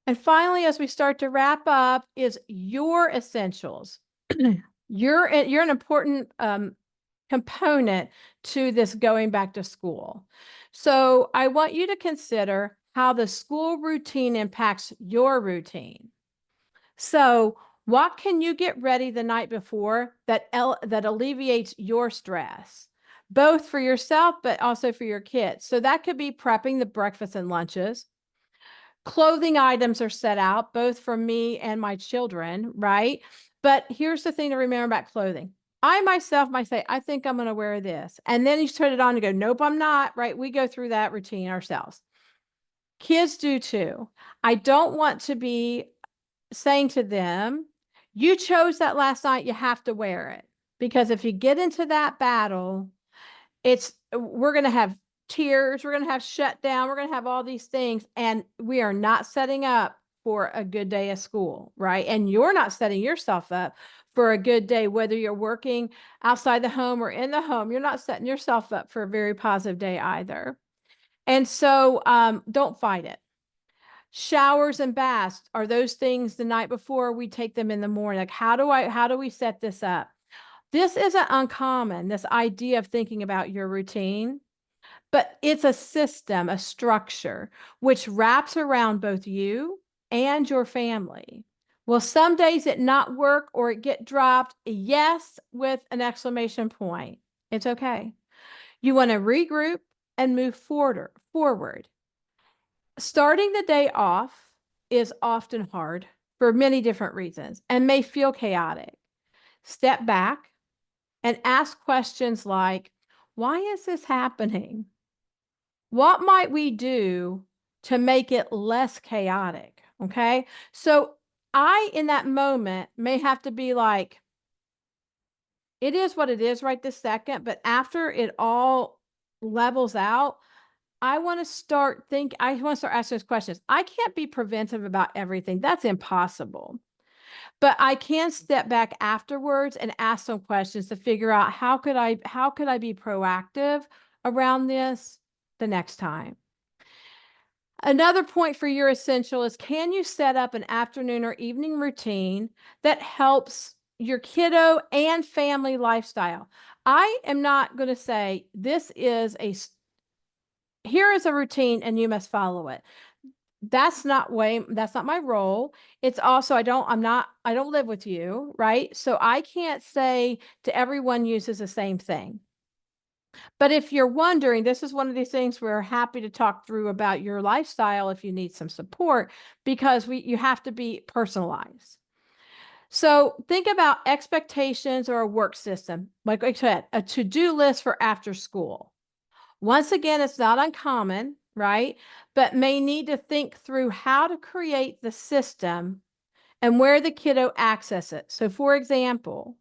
And finally, as we start to wrap up, is your essentials. You're an important component to this going back to school. So I want you to consider how the school routine impacts your routine. So What can you get ready the night before that alleviates your stress, both for yourself, but also for your kids? So that could be prepping the breakfast and lunches. Clothing items are set out, both for me and my children, right? But here's the thing to remember about clothing. I myself might say, I think I'm going to wear this. And then you turn it on and go, nope, I'm not, right? We go through that routine ourselves. Kids do too. I don't want to be saying to them, you chose that last night, you have to wear it. Because if you get into that battle, we're going to have tears, we're going to have shutdown, we're going to have all these things, and we are not setting up for a good day of school, right? And you're not setting yourself up for a good day, whether you're working outside the home or in the home, you're not setting yourself up for a very positive day either. And so don't fight it. Showers and baths, are those things the night before? We take them in the morning. Like, how do we set this up? This isn't uncommon, this idea of thinking about your routine, but it's a system, a structure, which wraps around both you and your family. Will some days it not work or it get dropped? Yes, with an exclamation point. It's okay. You want to regroup and move forward. Starting the day off is often hard for many different reasons and may feel chaotic. Step back and ask questions like, why is this happening? What might we do to make it less chaotic? Okay. So I, in that moment, may have to be like, it is what it is right this second, but after it all levels out, I want to start asking those questions. I can't be preventive about everything. That's impossible. But I can step back afterwards and ask some questions to figure out how could I be proactive around this the next time. Another point for your essential is, can you set up an afternoon or evening routine that helps your kiddo and family lifestyle? I am not going to say here is a routine and you must follow it. That's not my role. It's also, I don't live with you, right? So I can't say to everyone uses the same thing. But if you're wondering, this is one of these things we're happy to talk through about your lifestyle if you need some support, because you have to be personalized. So think about expectations or a work system. Like I said, a to-do list for after school. Once again, it's not uncommon, right? But may need to think through how to create the system and where the kiddo access it. So for example,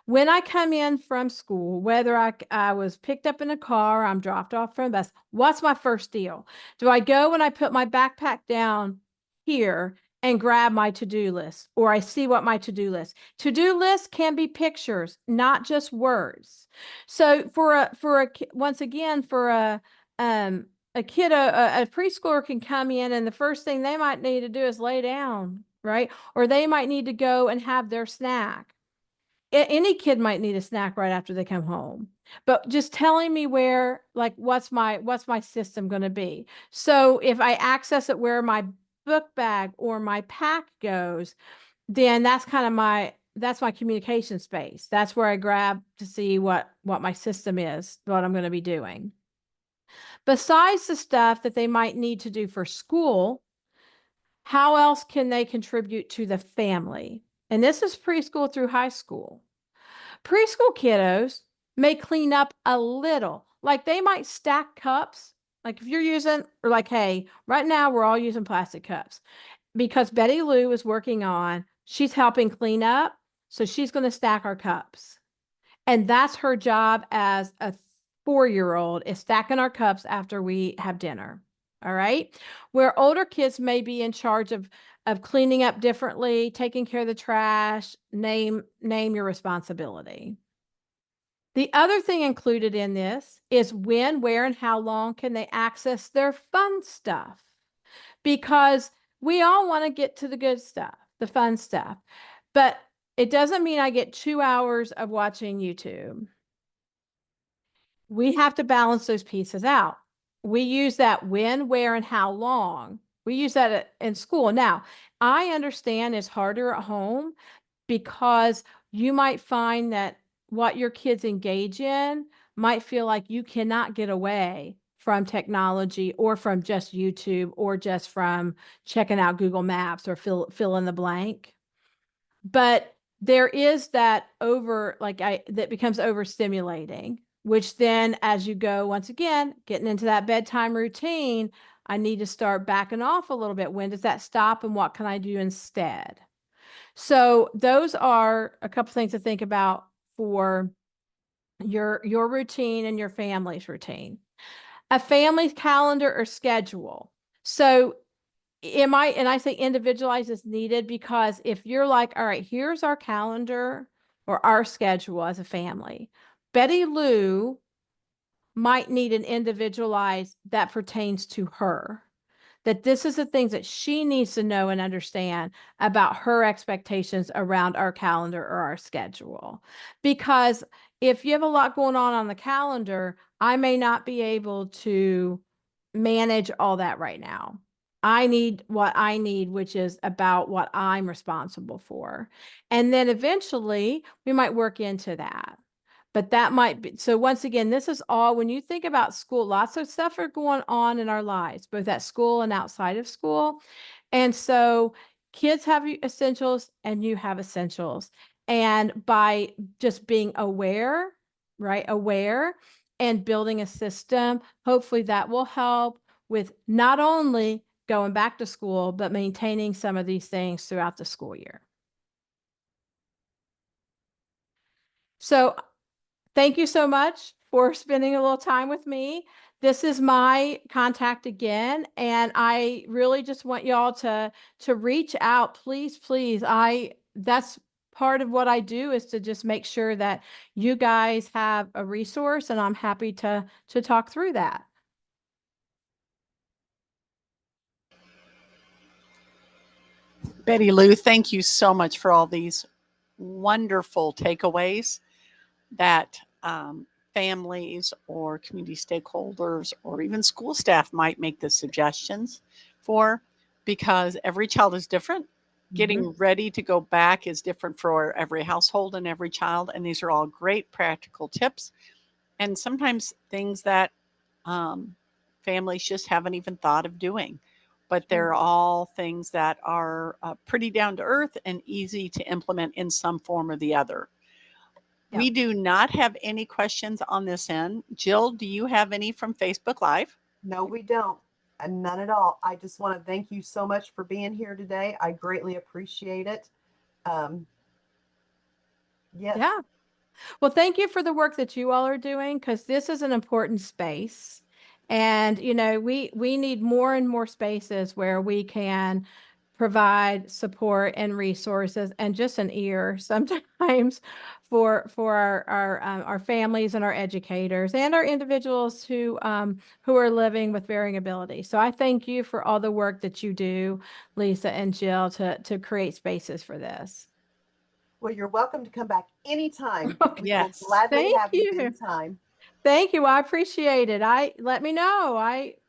when I come in from school, whether I was picked up in a car, I'm dropped off from the bus, what's my first deal? Do I go when I put my backpack down here and grab my to-do list, or I see what my to-do list can be pictures, not just words. So once again, for a kiddo, a preschooler can come in and the first thing they might need to do is lay down, right? Or they might need to go and have their snack. Any kid might need a snack right after they come home, but just telling me where, like, what's my system going to be? So if I access it where my book bag or my pack goes, then that's my communication space. That's where I grab to see what my system is, what I'm going to be doing. Besides the stuff that they might need to do for school, how else can they contribute to the family? And this is preschool through high school. Preschool kiddos may clean up a little, like they might stack cups. Like if you're using, or like, hey, right now we're all using plastic cups because Betty Lou is working on, she's helping clean up. So she's going to stack our cups. And that's her job as a 4-year-old, is stacking our cups after we have dinner. All right. Where older kids may be in charge of cleaning up differently, taking care of the trash, name your responsibility. The other thing included in this is when, where, and how long can they access their fun stuff? Because we all want to get to the good stuff, the fun stuff, but it doesn't mean I get 2 hours of watching YouTube. We have to balance those pieces out. We use that when, where, and how long. We use that in school. Now, I understand it's harder at home, because you might find that what your kids engage in might feel like you cannot get away from technology or from just YouTube or just from checking out Google Maps or fill in the blank. But there is that that becomes overstimulating, which then as you go, once again, getting into that bedtime routine, I need to start backing off a little bit. When does that stop and what can I do instead? So those are a couple things to think about for your routine and your family's routine. A family calendar or schedule. So and I say individualize as needed, because if you're like, all right, here's our calendar or our schedule as a family, Betty Lou might need an individualized that pertains to her. That this is the things that she needs to know and understand about her expectations around our calendar or our schedule. Because if you have a lot going on the calendar, I may not be able to manage all that right now. I need what I need, which is about what I'm responsible for. And then eventually we might work into that. But that might be, so once again, this is all, when you think about school, lots of stuff are going on in our lives, both at school and outside of school. And so kids have essentials and you have essentials. And by just being aware, right? Aware and building a system, hopefully that will help with not only going back to school, but maintaining some of these things throughout the school year. So thank you so much for spending a little time with me. This is my contact again, and I really just want y'all to reach out. Please, please. That's part of what I do, is to just make sure that you guys have a resource, and I'm happy to talk through that. Betty Lou, thank you so much for all these wonderful takeaways that families or community stakeholders or even school staff might make the suggestions for, because every child is different. Getting ready to go back is different for every household and every child. And these are all great practical tips. And sometimes things that families just haven't even thought of doing. But they're all things that are pretty down to earth and easy to implement in some form or the other. Yeah. We do not have any questions on this end. Jill, do you have any from Facebook Live? No, we don't. None at all. I just want to thank you so much for being here today. I greatly appreciate it. Yes. Yeah. Well, thank you for the work that you all are doing, because this is an important space. And, we need more and more spaces where we can provide support and resources and just an ear sometimes for our families and our educators and our individuals who are living with varying abilities. So I thank you for all the work that you do, Lisa and Jill, to create spaces for this. Well, you're welcome to come back anytime. We will Yes. gladly Thank have you you. anytime. Thank you. I appreciate it. Let me know.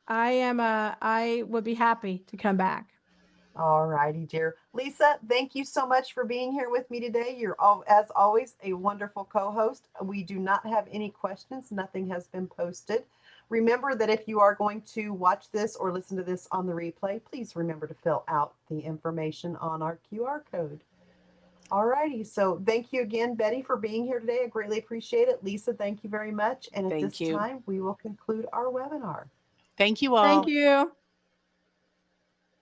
I would be happy to come back. All righty, dear. Lisa, thank you so much for being here with me today. You're as always a wonderful co-host. We do not have any questions. Nothing has been posted. Remember that if you are going to watch this or listen to this on the replay, please remember to fill out the information on our QR code. All righty. So thank you again, Betty, for being here today. I greatly appreciate it. Lisa, thank you very much. And at Thank this you. time, we will conclude our webinar. Thank you all. Thank you.